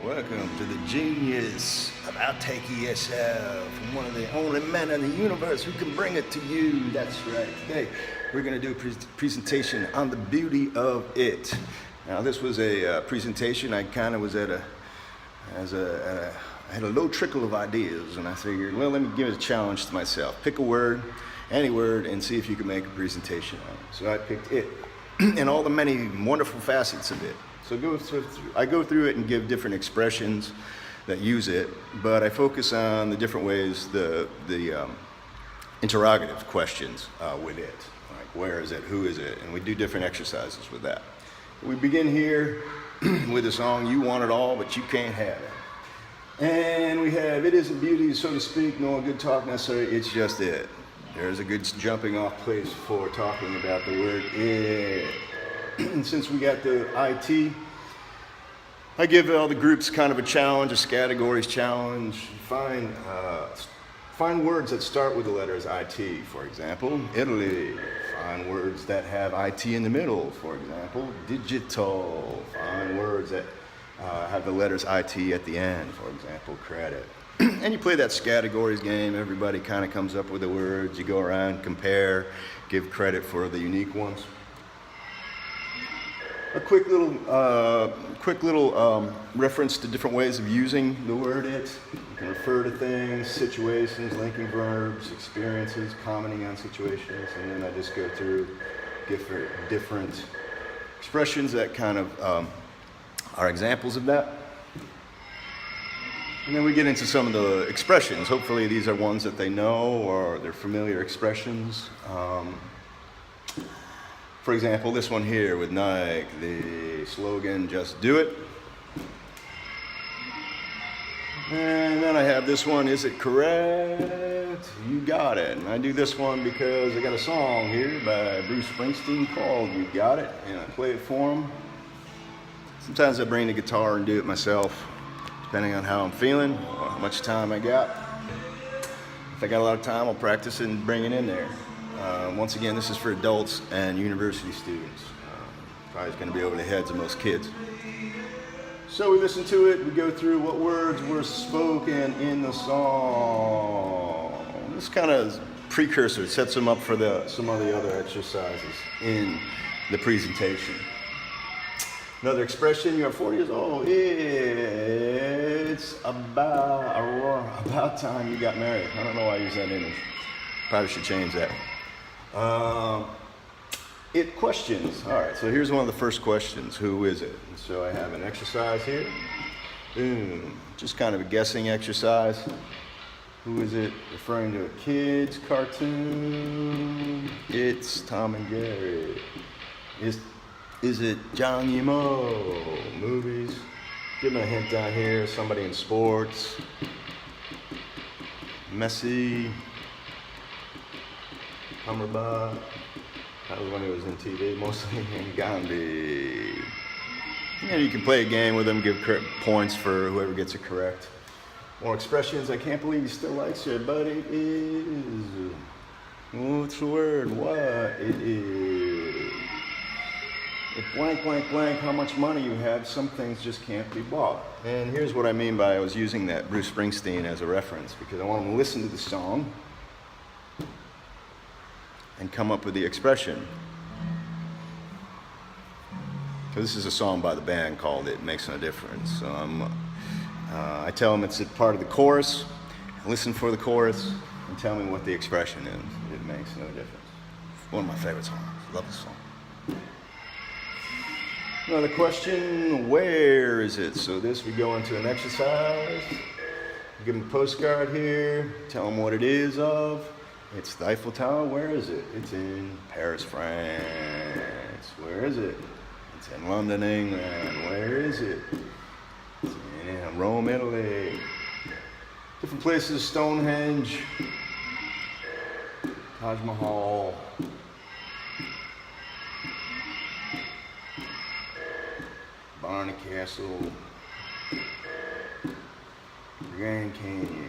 Welcome to the genius of OUTTAKE ESL from one of the only men in the universe who can bring it to you. That's right. Today we're going to do a presentation on the beauty of it. Now this was a presentation. I kind of was I had a low trickle of ideas, and I figured, well, let me give it a challenge to myself. Pick a word, any word, and see if you can make a presentation on it. So I picked it and all the many wonderful facets of it. So I go through it and give different expressions that use it, but I focus on the different ways, the interrogative questions with it, like where is it, who is it, and we do different exercises with that. We begin here with the song "You Want It All, But You Can't Have It," and we have "It Isn't Beauty, So to Speak, Nor Good Talk Necessary, It's Just It." There's a good jumping off place for talking about the word it. And since we got the IT, I give all the groups kind of a challenge, a categories challenge. Find words that start with the letters IT, for example, Italy. Find words that have IT in the middle, for example, digital. Find words that have the letters IT at the end, for example, credit. And you play that categories game. Everybody kind of comes up with the words. You go around, compare, give credit for the unique ones. A quick little reference to different ways of using the word it. You can refer to things, situations, linking verbs, experiences, commenting on situations, and then I just go through different expressions that kind of are examples of that. And then we get into some of the expressions. Hopefully these are ones that they know or they're familiar expressions. For example, this one here with Nike, the slogan, "Just Do It." And then I have this one, "Is it correct? You got it." And I do this one because I got a song here by Bruce Springsteen called "You Got It," and I play it for him. Sometimes I bring the guitar and do it myself, depending on how I'm feeling or how much time I got. If I got a lot of time, I'll practice it and bring it in there. Once again, this is for adults and university students. Probably going to be over the heads of most kids. So we listen to it, we go through what words were spoken in the song. This kind of precursor sets them up for some of the other exercises in the presentation. Another expression: "You're 40 years old. It's about time you got married." I don't know why I use that image. Probably should change that. It questions. All right, so here's one of the first questions. Who is it? And so I have an exercise here. Just kind of a guessing exercise. Who is it? Referring to a kid's cartoon. It's Tom and Jerry. Is it John Yimo? Movies. Give them a hint down here. Somebody in sports. Messi. Humberbach. That was when he was in TV, mostly in Gandhi. Yeah, you can play a game with them, give points for whoever gets it correct. More expressions. "I can't believe he still likes it, but it is." What's the word? What it is. If blank, blank, blank, how much money you have, some things just can't be bought. And here's what I mean by I was using that Bruce Springsteen as a reference, because I want them to listen to the song and come up with the expression. So this is a song by the band called "It Makes No Difference." So I tell them it's a part of the chorus. Listen for the chorus and tell me what the expression is. It makes no difference. One of my favorite songs. Love this song. Another question: where is it? So this, we go into an exercise. Give them a postcard here. Tell them what it is of. It's the Eiffel Tower. Where is it? It's in Paris, France. Where is it? It's in London, England. Where is it? It's in Rome, Italy. Different places: Stonehenge, Taj Mahal, Barney Castle, Grand Canyon.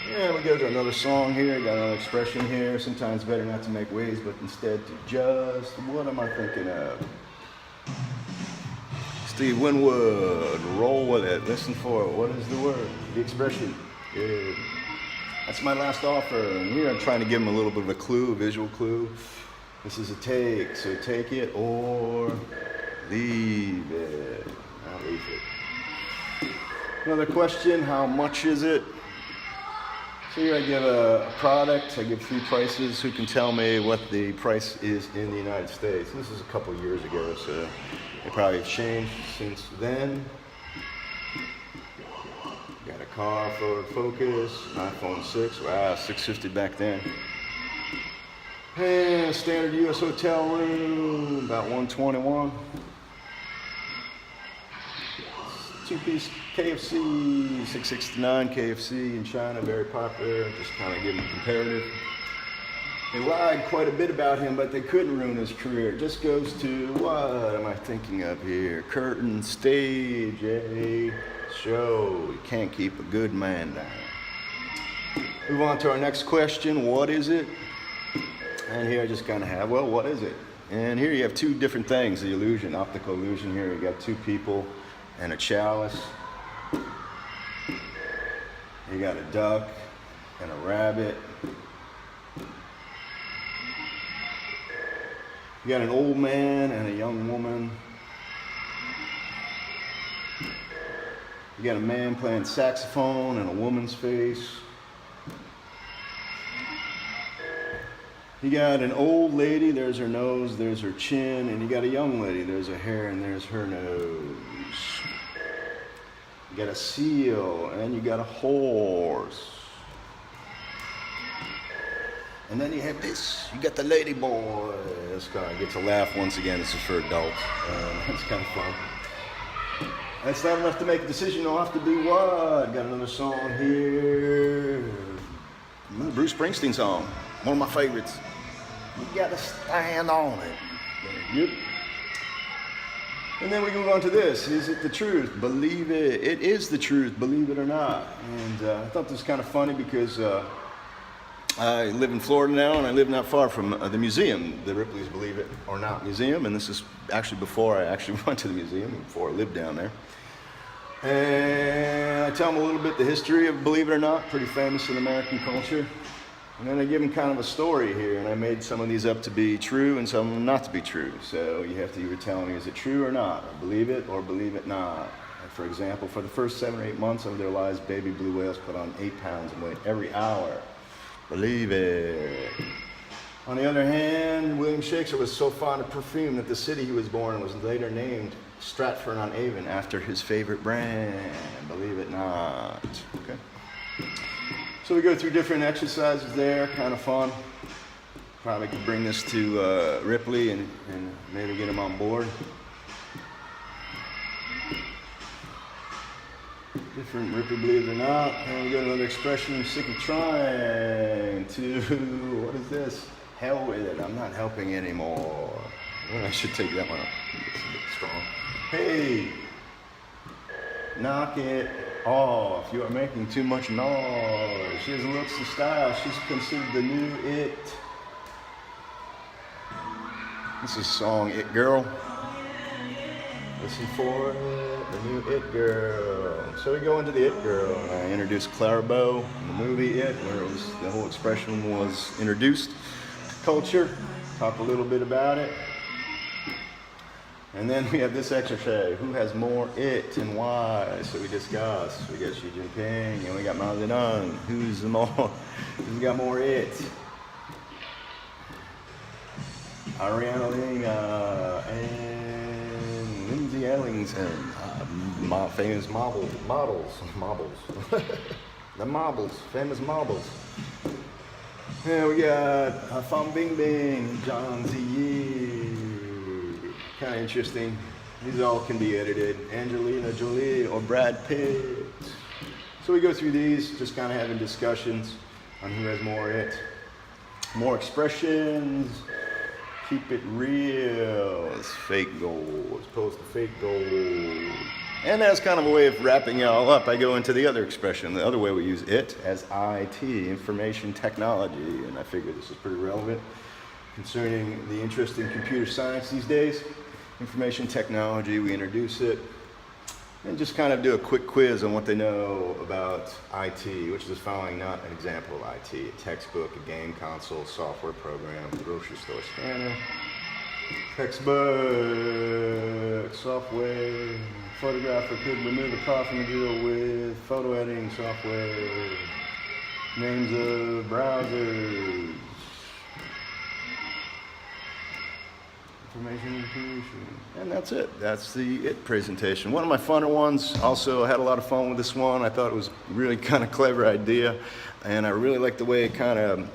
Yeah, we go to another song here. Got another expression here. Sometimes better not to make waves, but instead to just, what am I thinking of? Steve Winwood, roll with it. Listen for it. What is the word? The expression. Yeah. That's my last offer. And here I'm trying to give him a little bit of a clue, a visual clue. This is a take, so take it or leave it. I'll leave it. Another question, how much is it? So here I give a product, I give 3 prices. Who can tell me what the price is in the United States? This is a couple years ago, so they probably have changed since then. Got a car, Ford Focus, iPhone 6, wow, $650 back then. And a standard US hotel room, about $121. 2-piece KFC, $669 KFC in China, very popular, just kind of give him a comparative. They lied quite a bit about him, but they couldn't ruin his career. It just goes to, what am I thinking of here? Curtain, stage, a show. You can't keep a good man down. Move on to our next question, what is it? And here I just kind of have, well, what is it? And here you have 2 different things, the illusion, optical illusion here. You got 2 people and a chalice. You got a duck and a rabbit. You got an old man and a young woman. You got a man playing saxophone and a woman's face. You got an old lady, there's her nose, there's her chin, and you got a young lady, there's her hair and there's her nose. You got a seal and you got a horse. And then you have this, you got the lady boy. This guy gets a laugh once again, this is for adults. That's kind of fun. That's not enough to make a decision, you'll have to do what? Got another song here. Another Bruce Springsteen song, one of my favorites. You gotta stand on it. Yep. And then we move on to this. Is it the truth? Believe it. It is the truth, believe it or not. And I thought this was kind of funny because I live in Florida now, and I live not far from the museum, the Ripley's Believe It or Not Museum. And this is actually before I actually went to the museum, before I lived down there. And I tell them a little bit the history of Believe It or Not, pretty famous in American culture. And then I give them kind of a story here, and I made some of these up to be true and some of them not to be true. So you have to either tell me, is it true or not? Or believe it not. And for example, for the first 7 or 8 months of their lives, baby blue whales put on 8 pounds of weight every hour. Believe it. On the other hand, William Shakespeare was so fond of perfume that the city he was born in was later named Stratford-on-Avon after his favorite brand. Believe it not. Okay. So we go through different exercises there, kind of fun. Probably could bring this to Ripley and maybe get him on board. Different Ripley, believe it or not. And we got another expression, sick of trying to, what is this? Hell with it, I'm not helping anymore. Well, I should take that one up. It's a bit strong. Hey, knock it off. You are making too much noise. She has looks and style. She's considered the new it. This is song It Girl. Listen for it, the new It Girl. So we go into the It Girl. I introduced Clara Bow in the movie It, where it was, the whole expression was introduced. Culture, talk a little bit about it. And then we have this exercise, who has more it and why? So we discuss. We got Xi Jinping and we got Mao Zedong. Who's got more it? Ariana Ling and Lindsay Ellington, famous models. The marbles, famous marbles. Yeah, we got Fan Bingbing, Zhang Ziyi. Kind of interesting. These all can be edited. Angelina Jolie or Brad Pitt. So we go through these, just kind of having discussions on who has more it. More expressions. Keep it real. It's fake gold as opposed to fake gold. And as kind of a way of wrapping it all up, I go into the other expression. The other way we use it as IT, information technology. And I figure this is pretty relevant concerning the interest in computer science these days. information technology, we introduce it, and just kind of do a quick quiz on what they know about IT, which is following not an example of IT, a textbook, a game console, software program, grocery store scanner, textbook, software, photographer could remove the coffee material with photo editing software, names of browsers, information, and that's it. That's the IT presentation. One of my funner ones. Also, I had a lot of fun with this one. I thought it was really kind of clever idea, and I really like the way it kind of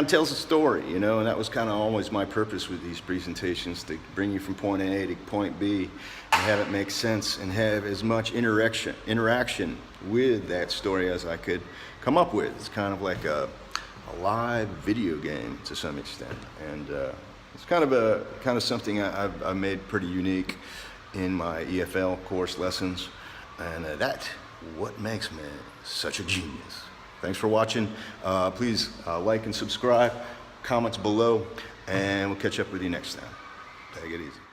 tells a story, you know, and that was kind of always my purpose with these presentations, to bring you from point A to point B and have it make sense and have as much interaction with that story as I could come up with. It's kind of like a live video game to some extent, and it's kind of something I've made pretty unique in my EFL course lessons, and that's what makes me such a genius. Thanks for watching. Please like and subscribe, comments below, and we'll catch up with you next time. Take it easy.